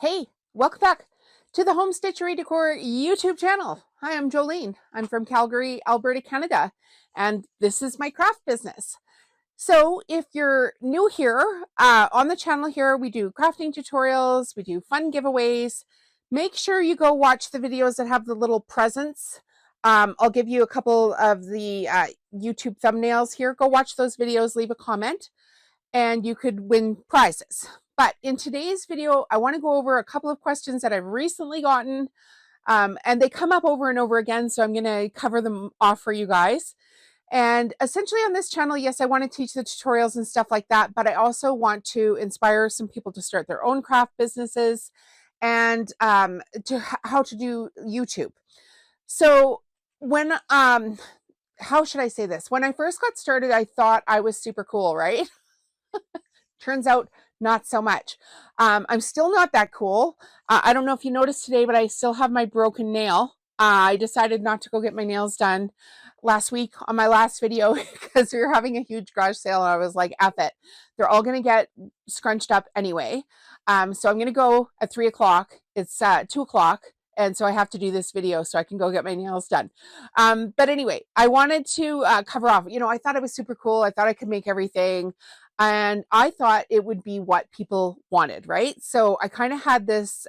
Hey, welcome back to the Home Stitchery Decor YouTube channel. Hi, I'm Jolene. I'm from Calgary, Alberta, Canada, and this is my craft business. So if you're new here, on the channel here, we do crafting tutorials, we do fun giveaways. Make sure you go watch the videos that have the little presents. I'll give you a couple of the YouTube thumbnails here. Go watch those videos, leave a comment, and you could win prizes. But in today's video, I want to go over a couple of questions that I've recently gotten, and they come up over and over again, so I'm going to cover them off for you guys. And essentially on this channel, yes, I want to teach the tutorials and stuff like that, but I also want to inspire some people to start their own craft businesses and how to do YouTube. So when, how should I say this? When I first got started, I thought I was super cool, right? Turns out not so much. I'm still not that cool. I don't know if you noticed today, but I still have my broken nail. I decided not to go get my nails done last week on my last video because we were having a huge garage sale and I was like, F it. They're all going to get scrunched up anyway. So I'm going to go at 3 o'clock. It's 2 o'clock. And so I have to do this video so I can go get my nails done. But anyway, I wanted to cover off, I thought it was super cool. I thought I could make everything. And I thought it would be what people wanted, right? So I kind of had this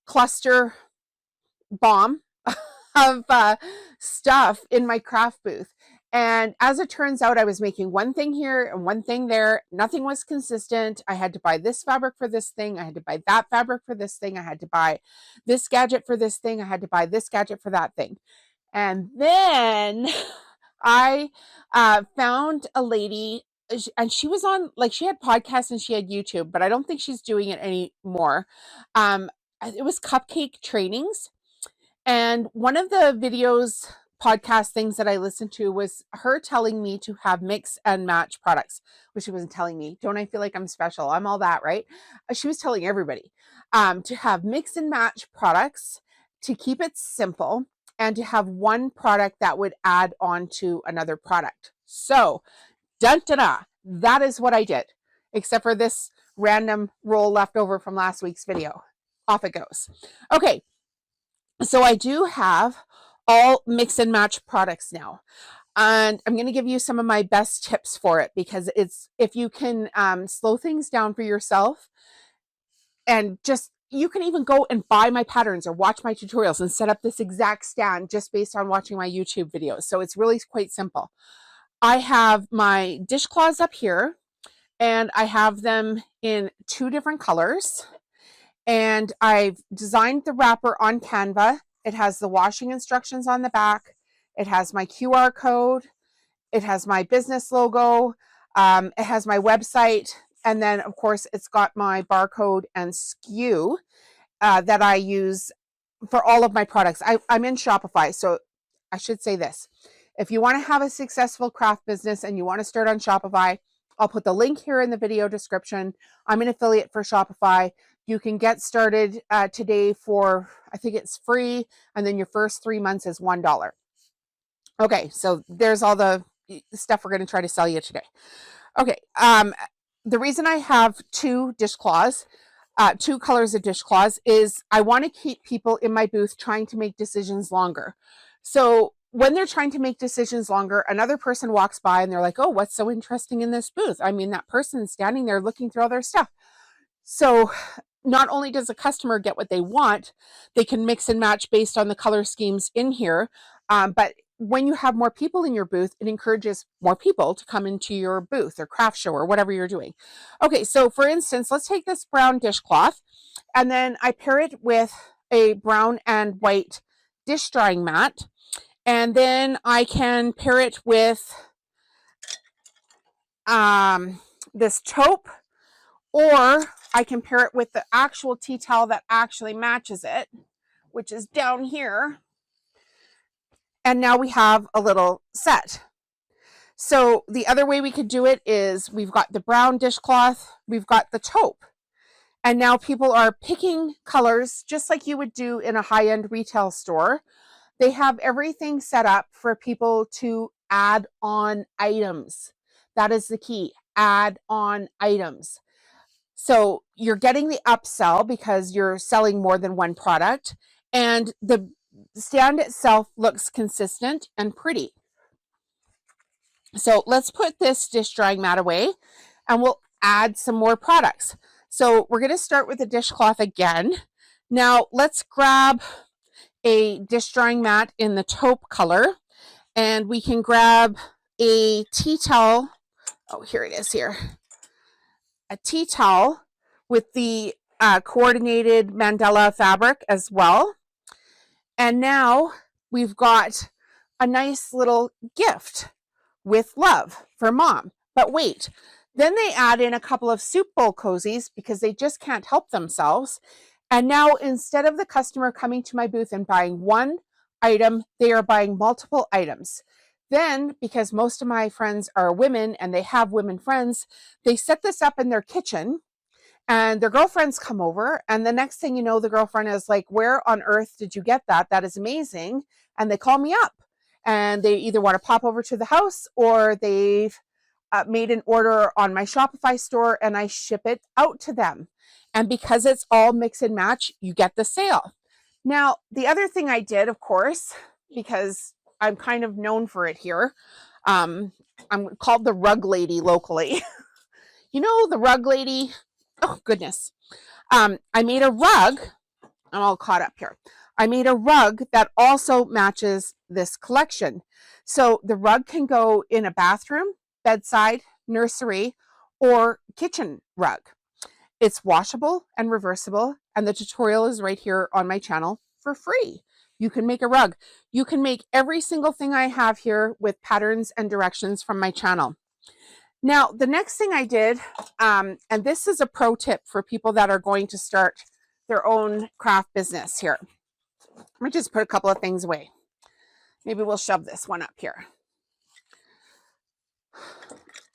cluster bomb of stuff in my craft booth. And as it turns out, I was making one thing here and one thing there. Nothing was consistent. I had to buy this fabric for this thing. I had to buy that fabric for this thing. I had to buy this gadget for this thing. I had to buy this gadget for that thing. And then I found a lady, and she was on, like, she had podcasts and she had YouTube, but I don't think she's doing it anymore. It was cupcake trainings. And one of the videos, podcast things that I listened to was her telling me to have mix and match products, which she wasn't telling me. Don't I feel like I'm special? I'm all that, right? She was telling everybody to have mix and match products, to keep it simple, and to have one product that would add on to another product. So, dun da da, that is what I did, except for this random roll left over from last week's video. Off it goes. Okay. So I do have all mix and match products now. And I'm going to give you some of my best tips for it, because it's, if you can slow things down for yourself, and just, you can even go and buy my patterns or watch my tutorials and set up this exact stand just based on watching my YouTube videos. So it's really quite simple. I have my dishcloths up here, and I have them in 2 different colors. And I've designed the wrapper on Canva. It has the washing instructions on the back. It has my QR code. It has my business logo. It has my website. And then, of course, it's got my barcode and SKU that I use for all of my products. I'm in Shopify. So I should say this. If you want to have a successful craft business and you want to start on Shopify, I'll put the link here in the video description. I'm an affiliate for Shopify. You can get started today for, I think it's free, and then your first 3 months is $1. Okay, so there's all the stuff we're going to try to sell you today. Okay, the reason I have 2 dishcloths, 2 colors of dishcloths, is I want to keep people in my booth trying to make decisions longer. So when they're trying to make decisions longer, another person walks by and they're like, oh, what's so interesting in this booth? I mean, that person's standing there looking through all their stuff. So not only does a customer get what they want, they can mix and match based on the color schemes in here. But when you have more people in your booth, it encourages more people to come into your booth or craft show or whatever you're doing. Okay, so for instance, let's take this brown dishcloth, and then I pair it with a brown and white dish drying mat. And then I can pair it with this taupe, or I can pair it with the actual tea towel that actually matches it, which is down here. And now we have a little set. So the other way we could do it is, we've got the brown dishcloth, we've got the taupe. And now people are picking colors just like you would do in a high-end retail store. They have everything set up for people to add on items. That is the key, add on items. So you're getting the upsell because you're selling more than one product, and the stand itself looks consistent and pretty. So let's put this dish drying mat away and we'll add some more products. So we're going to start with the dishcloth again. Now let's grab a dish drying mat in the taupe color, and we can grab a tea towel. Oh, here it is here. A tea towel with the coordinated mandala fabric as well. And now we've got a nice little gift with love for mom. But wait, then they add in a couple of soup bowl cozies because they just can't help themselves. And now instead of the customer coming to my booth and buying one item, they are buying multiple items. Then, because most of my friends are women and they have women friends, they set this up in their kitchen and their girlfriends come over. And the next thing you know, the girlfriend is like, where on earth did you get that? That is amazing. And they call me up and they either want to pop over to the house or they've made an order on my Shopify store and I ship it out to them. And because it's all mix and match, you get the sale. Now, the other thing I did, of course, because I'm kind of known for it here, I'm called the rug lady locally. You know, the rug lady. Oh, goodness. I made a rug. I'm all caught up here. I made a rug that also matches this collection. So the rug can go in a bathroom, bedside, nursery, or kitchen rug. It's washable and reversible, and the tutorial is right here on my channel for free. You can make a rug. You can make every single thing I have here with patterns and directions from my channel. Now, the next thing I did, and this is a pro tip for people that are going to start their own craft business here. Let me just put a couple of things away. Maybe we'll shove this one up here.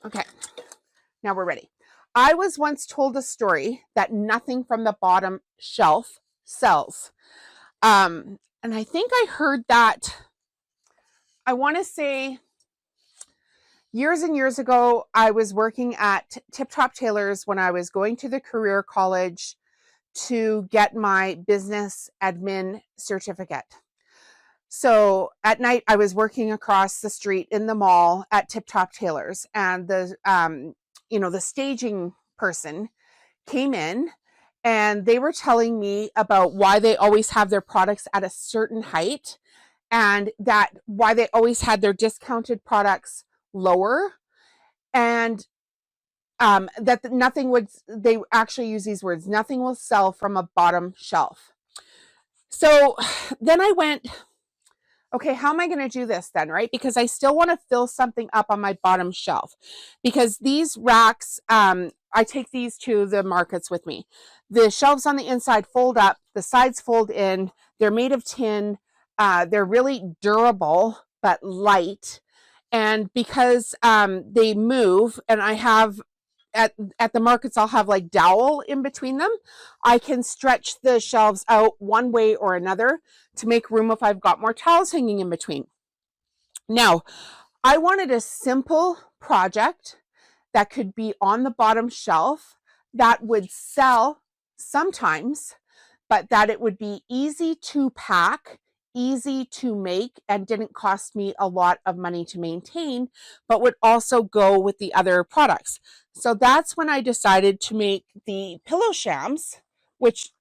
Okay, now we're ready. I was once told a story that nothing from the bottom shelf sells. And I think I heard that, I want to say years and years ago. I was working at Tip Top Tailors when I was going to the career college to get my business admin certificate. So at night I was working across the street in the mall at Tip Top Tailors, and the staging person came in and they were telling me about why they always have their products at a certain height and that why they always had their discounted products lower, and that nothing would, they actually use these words, nothing will sell from a bottom shelf. So then I went, okay, how am I going to do this then, right? Because I still want to fill something up on my bottom shelf, because these racks, I take these to the markets with me. The shelves on the inside fold up, the sides fold in, they're made of tin, they're really durable but light, and because they move, and I have at the markets, I'll have like dowel in between them. I can stretch the shelves out one way or another to make room if I've got more towels hanging in between. Now, I wanted a simple project that could be on the bottom shelf that would sell sometimes, but that it would be easy to pack, easy to make, and didn't cost me a lot of money to maintain, but would also go with the other products. So that's when I decided to make the pillow shams, which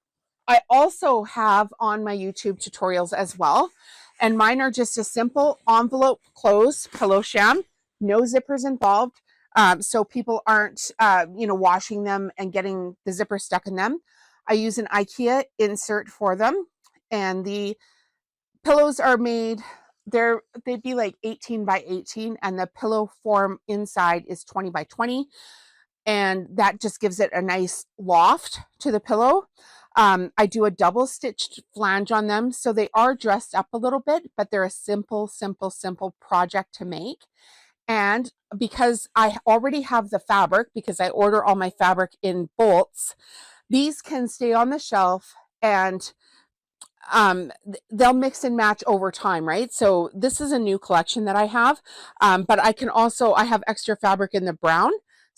I also have on my YouTube tutorials as well. And mine are just a simple envelope close pillow sham, no zippers involved. So people aren't, washing them and getting the zipper stuck in them. I use an IKEA insert for them, and the pillows are made, they'd be like 18 by 18, and the pillow form inside is 20 by 20. And that just gives it a nice loft to the pillow. I do a double stitched flange on them, so they are dressed up a little bit, but they're a simple project to make. And because I already have the fabric, because I order all my fabric in bolts, these can stay on the shelf and they'll mix and match over time, right? So this is a new collection that I have, but I have extra fabric in the brown.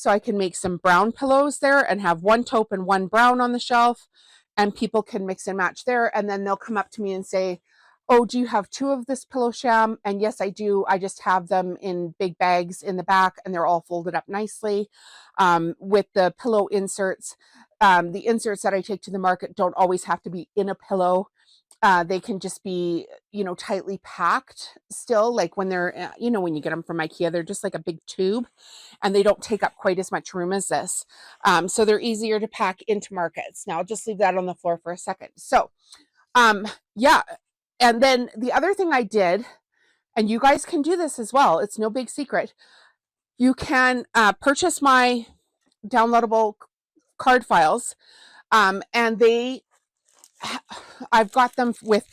So I can make some brown pillows there and have one taupe and one brown on the shelf, and people can mix and match there. And then they'll come up to me and say, oh, do you have 2 of this pillow sham? And yes, I do. I just have them in big bags in the back, and they're all folded up nicely with the pillow inserts. The inserts that I take to the market don't always have to be in a pillow. They can just be, tightly packed still, like when they're, when you get them from IKEA, they're just like a big tube, and they don't take up quite as much room as this. So they're easier to pack into markets. Now I'll just leave that on the floor for a second. So yeah. And then the other thing I did, and you guys can do this as well, it's no big secret. You can purchase my downloadable card files, and I've got them with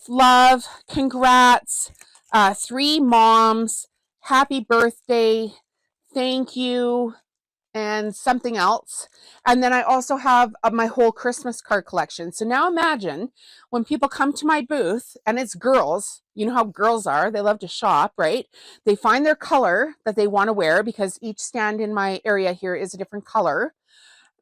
love, congrats, 3 moms, happy birthday, thank you, and something else. And then I also have my whole Christmas card collection. So now imagine when people come to my booth, and it's girls, you know how girls are, they love to shop, right? They find their color that they want to wear, because each stand in my area here is a different color.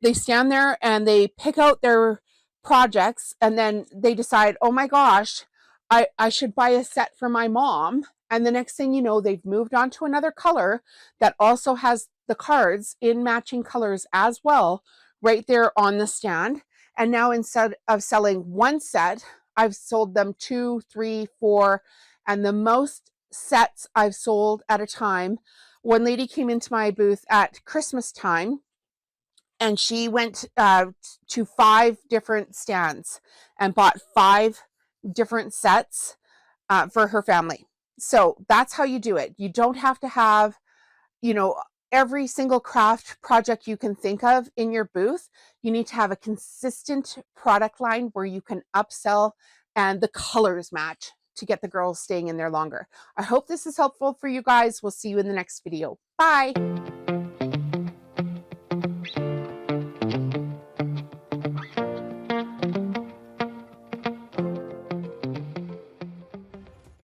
They stand there and they pick out their projects, and then they decide, oh my gosh, I should buy a set for my mom. And the next thing you know, they've moved on to another color that also has the cards in matching colors as well, right there on the stand. And now instead of selling one set, I've sold them 2, 3, 4, and the most sets I've sold at a time. One lady came into my booth at Christmas time, and she went to 5 different stands and bought 5 different sets for her family. So that's how you do it. You don't have to have, every single craft project you can think of in your booth. You need to have a consistent product line where you can upsell and the colors match to get the girls staying in there longer. I hope this is helpful for you guys. We'll see you in the next video. Bye.